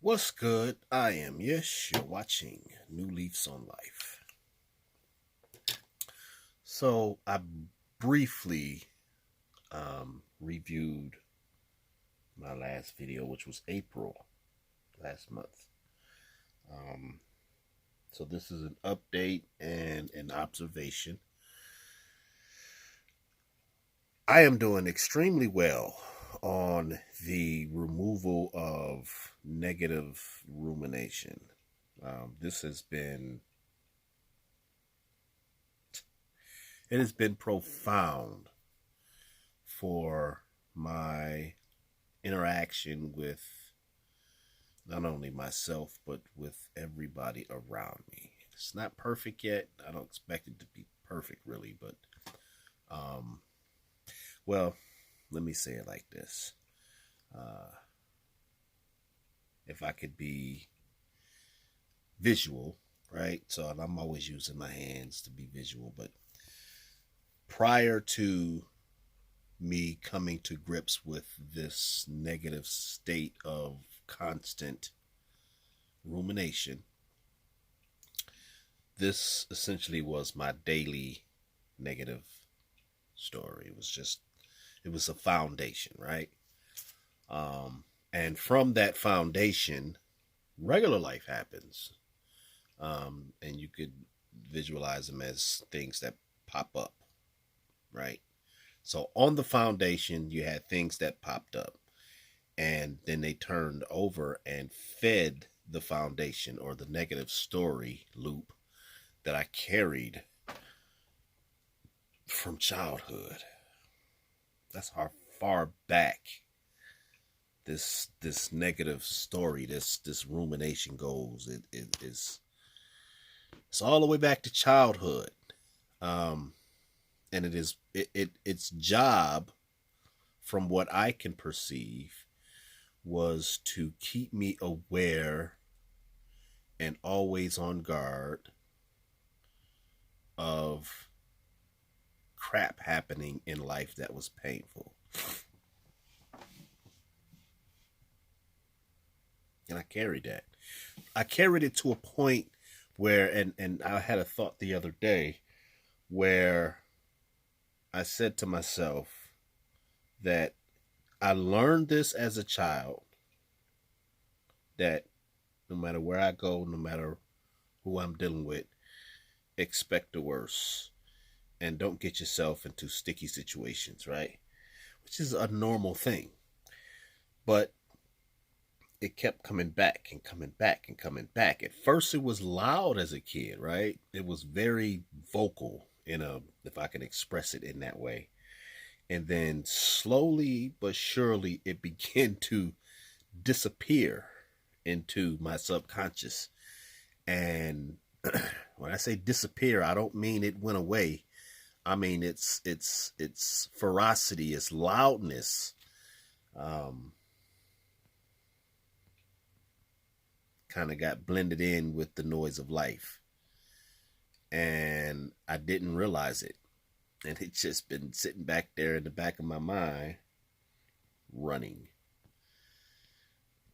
What's good? I am Yish. You're watching New Leafs on Life. So I briefly reviewed my last video, which was April last month. Um, so this is an update and an observation. I am doing extremely well on the removal of negative rumination. This has been It has been profound for my interaction with not only myself, but with everybody around me. It's not perfect yet. I don't expect it to be perfect, really, but, um, well, let me say it like this. Uh, if I could be visual, right? So I'm always using my hands to be visual, but prior to me coming to grips with this negative state of constant rumination, this essentially was my daily negative story. It was a foundation, right? And from that foundation, regular life happens. And you could visualize them as things that pop up, right? So on the foundation, you had things that popped up, and then they turned over and fed the foundation or the negative story loop that I carried from childhood. That's how far back this negative story, this rumination goes. It is it's all the way back to childhood. Um, and its job, from what I can perceive, was to keep me aware and always on guard of crap happening in life that was painful. And I carried that. I carried it to a point where, and I had a thought the other day where I said to myself that I learned this as a child, that no matter where I go, no matter who I'm dealing with, expect the worst and don't get yourself into sticky situations, right? Which is a normal thing. But it kept coming back and coming back and coming back. At first, it was loud as a kid, right? It was very vocal, if I can express it in that way. And then slowly but surely, it began to disappear into my subconscious. And when I say disappear, I don't mean it went away. I mean its ferocity, its loudness, kind of got blended in with the noise of life, and I didn't realize it, and it's just been sitting back there in the back of my mind, running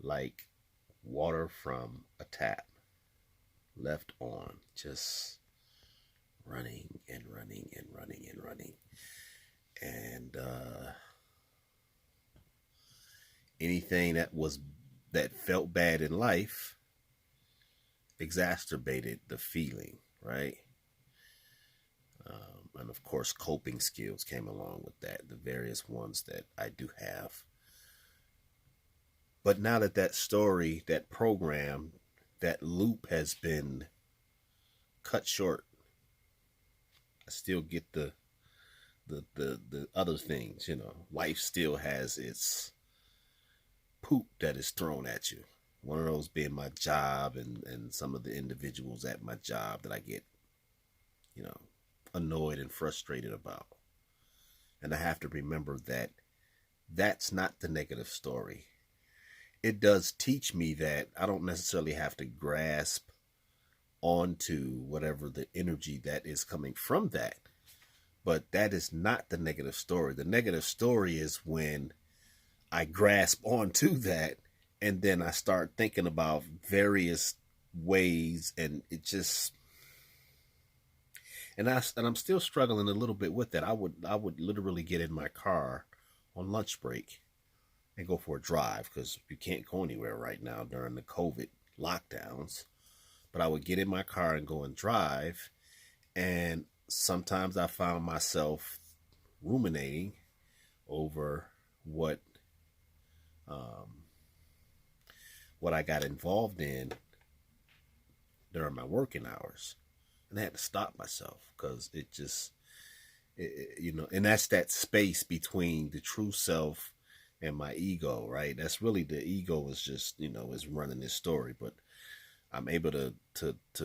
like water from a tap, left on, just running and running and running and running. And anything that felt bad in life exacerbated the feeling, right? And of course, coping skills came along with that, the various ones that I do have. But now that story, that program, that loop has been cut short, I still get the other things. Life still has its poop that is thrown at you. One of those being my job, and some of the individuals at my job that I get, annoyed and frustrated about. And I have to remember that that's not the negative story. It does teach me that I don't necessarily have to grasp onto whatever the energy that is coming from that. But that is not the negative story. The negative story is when I grasp onto that And then I start thinking about various ways, and it just, and I'm still struggling a little bit with that. I would literally get in my car on lunch break and go for a drive because you can't go anywhere right now during the COVID lockdowns. But I would get in my car and go and drive, and sometimes I found myself ruminating over what um, what I got involved in during my working hours, and I had to stop myself because it just, and that's that space between the true self and my ego, right? That's really, the ego is just, is running this story, but I'm able to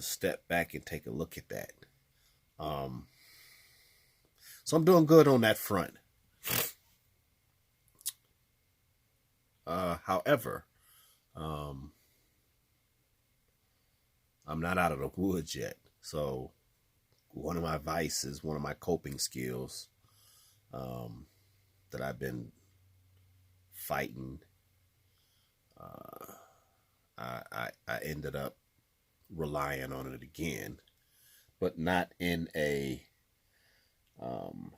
step back and take a look at that. Um, so I'm doing good on that front. However, um, I'm not out of the woods yet. So one of my vices, one of my coping skills, um, that I've been fighting, uh, I ended up relying on it again, but not um,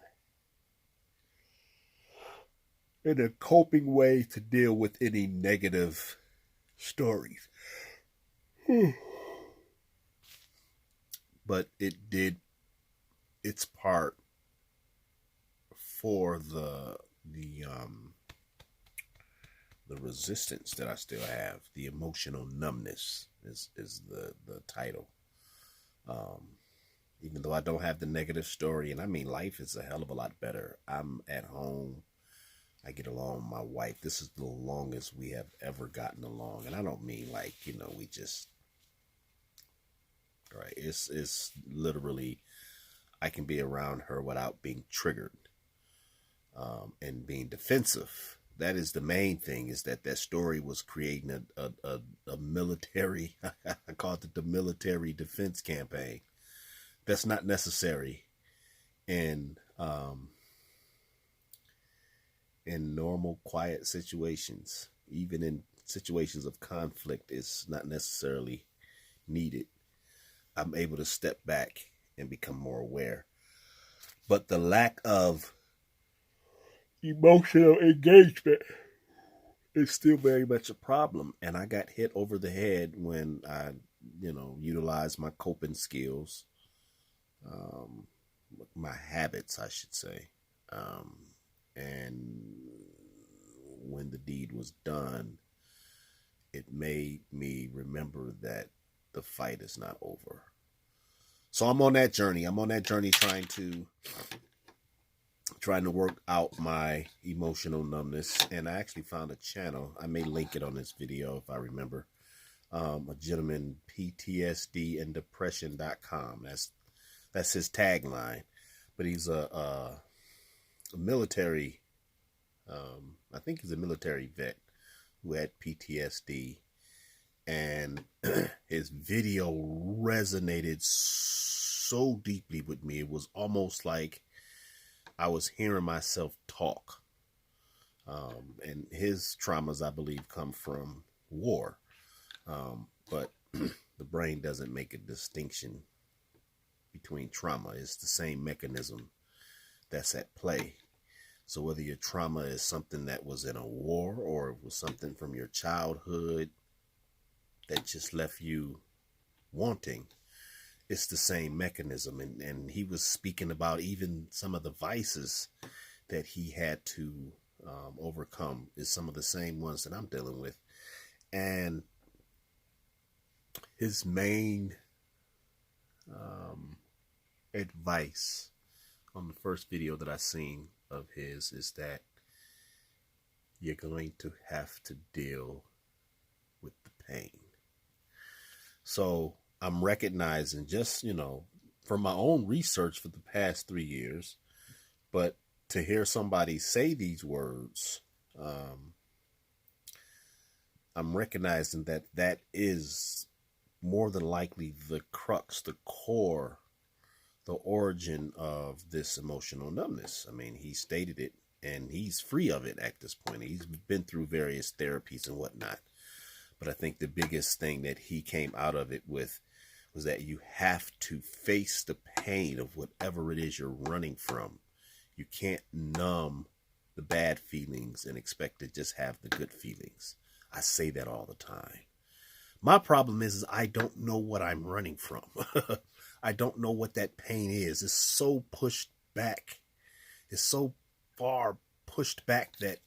in a coping way to deal with any negative stories. But it did its part for the resistance that I still have. The emotional numbness is the title. Um, Even though I don't have the negative story, and I mean, life is a hell of a lot better. I'm at home. I get along with my wife. This is the longest we have ever gotten along, and I don't mean like, we just, right. It's literally, I can be around her without being triggered, and being defensive. That is the main thing. Is that story was creating a military. I called it the military defense campaign. That's not necessary in normal quiet situations. Even in situations of conflict, it's not necessarily needed. I'm able to step back and become more aware. But the lack of emotional engagement is still very much a problem. And I got hit over the head when I, utilized my coping skills, um, my habits, I should say. And when the deed was done, it made me remember that the fight is not over. So I'm on that journey. Trying to work out my emotional numbness, and I actually found a channel. I may link it on this video if I remember. A gentleman, PTSDanddepression.com. That's his tagline. But he's a military. I think he's a military vet who had PTSD, and his video resonated so deeply with me. It was almost like I was hearing myself talk. And his traumas, I believe, come from war. But the brain doesn't make a distinction between trauma. It's the same mechanism that's at play. So whether your trauma is something that was in a war, or it was something from your childhood that just left you wanting, it's the same mechanism. And he was speaking about even some of the vices that he had to overcome is some of the same ones that I'm dealing with. And his main advice on the first video that I seen of his is that you're going to have to deal with the pain. So I'm recognizing, just, from my own research for the past 3 years, but to hear somebody say these words, I'm recognizing that is more than likely the crux, the core, the origin of this emotional numbness. I mean, he stated it, and he's free of it at this point. He's been through various therapies and whatnot. But I think the biggest thing that he came out of it with was that you have to face the pain of whatever it is you're running from. You can't numb the bad feelings and expect to just have the good feelings. I say that all the time. My problem is I don't know what I'm running from. I don't know what that pain is. It's so pushed back. It's so far pushed back that,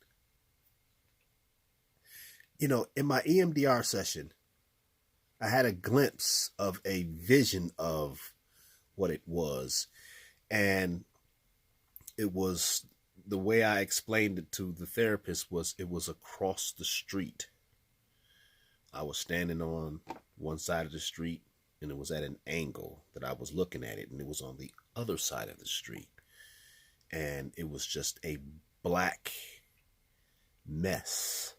in my EMDR session, I had a glimpse of a vision of what it was. And it was, the way I explained it to the therapist was, it was across the street. I was standing on one side of the street, and it was at an angle that I was looking at it, and it was on the other side of the street. And it was just a black mess,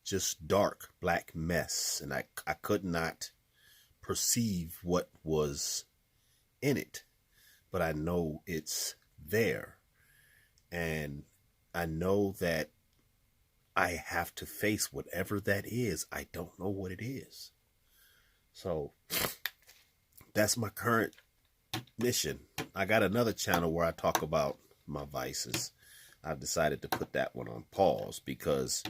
just dark black mess. And I could not perceive what was in it, but I know it's there. And I know that I have to face whatever that is. I don't know what it is. So that's my current mission. I got another channel where I talk about my vices. I've decided to put that one on pause because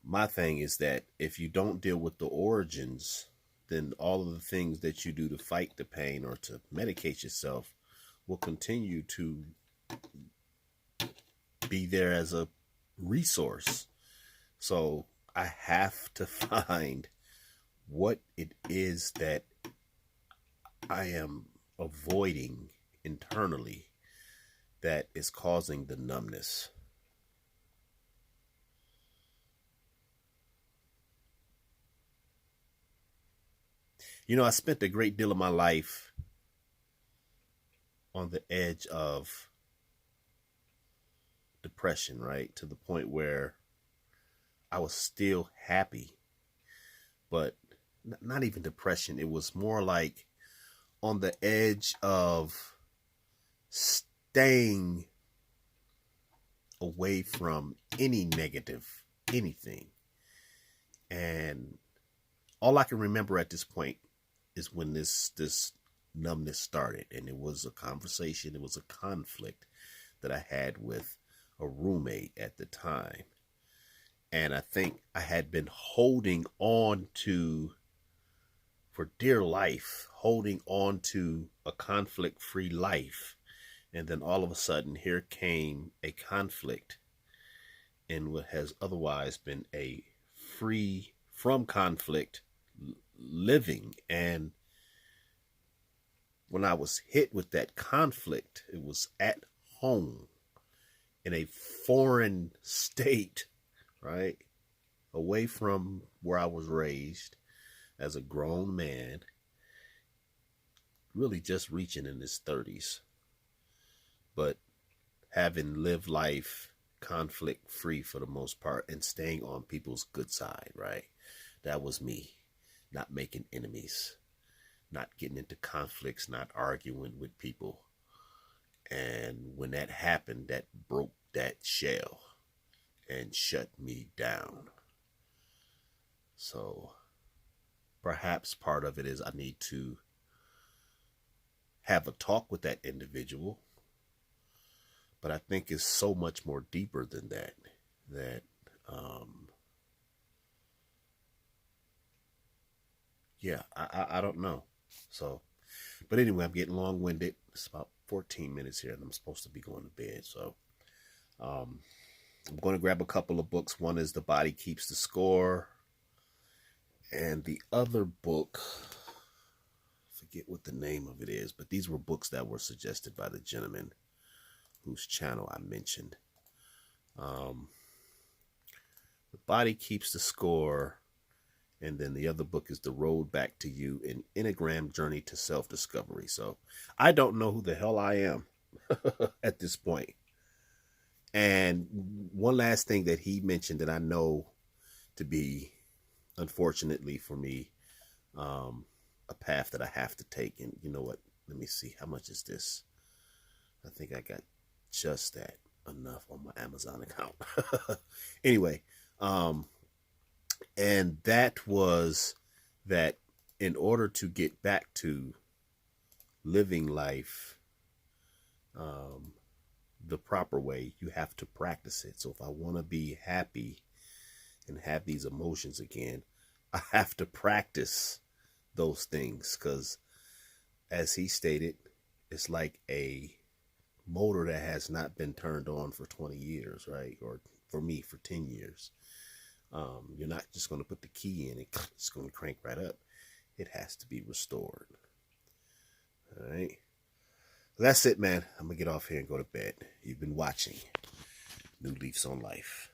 my thing is that if you don't deal with the origins, then all of the things that you do to fight the pain or to medicate yourself will continue to be there as a resource. So I have to find what it is that I am avoiding internally that is causing the numbness. I spent a great deal of my life on the edge of depression, right? To the point where I was still happy, but not even depression. It was more like on the edge of staying away from any negative, anything. And all I can remember at this point is when this numbness started. And it was a conversation, it was a conflict that I had with a roommate at the time. And I think I had been holding on to, for dear life, holding on to a conflict-free life. And then all of a sudden, here came a conflict in what has otherwise been a free from conflict living. And when I was hit with that conflict, it was at home in a foreign state, right? Away from where I was raised as a grown man, really just reaching in his 30s, but having lived life conflict free for the most part and staying on people's good side, right? That was me. Not making enemies, not getting into conflicts, not arguing with people. And when that happened, that broke that shell and shut me down. So perhaps part of it is I need to have a talk with that individual. But I think it's so much more deeper than that. I don't know. So, but anyway, I'm getting long-winded. It's about 14 minutes here, and I'm supposed to be going to bed. So, I'm going to grab a couple of books. One is The Body Keeps the Score. And the other book, I forget what the name of it is, but these were books that were suggested by the gentleman whose channel I mentioned. The Body Keeps the Score. And then the other book is The Road Back to You, an Enneagram Journey to Self-Discovery. So I don't know who the hell I am at this point. And one last thing that he mentioned that I know to be, unfortunately for me, a path that I have to take. And you know what? Let me see. How much is this? I think I got just that enough on my Amazon account. Anyway, And that was that in order to get back to living life um, the proper way, you have to practice it. So if I want to be happy and have these emotions again, I have to practice those things because, as he stated, it's like a motor that has not been turned on for 20 years, right? Or for me, for 10 years. You're not just going to put the key in, it's going to crank right up. It has to be restored. All right. That's it, man. I'm going to get off here and go to bed. You've been watching New Leafs on Life.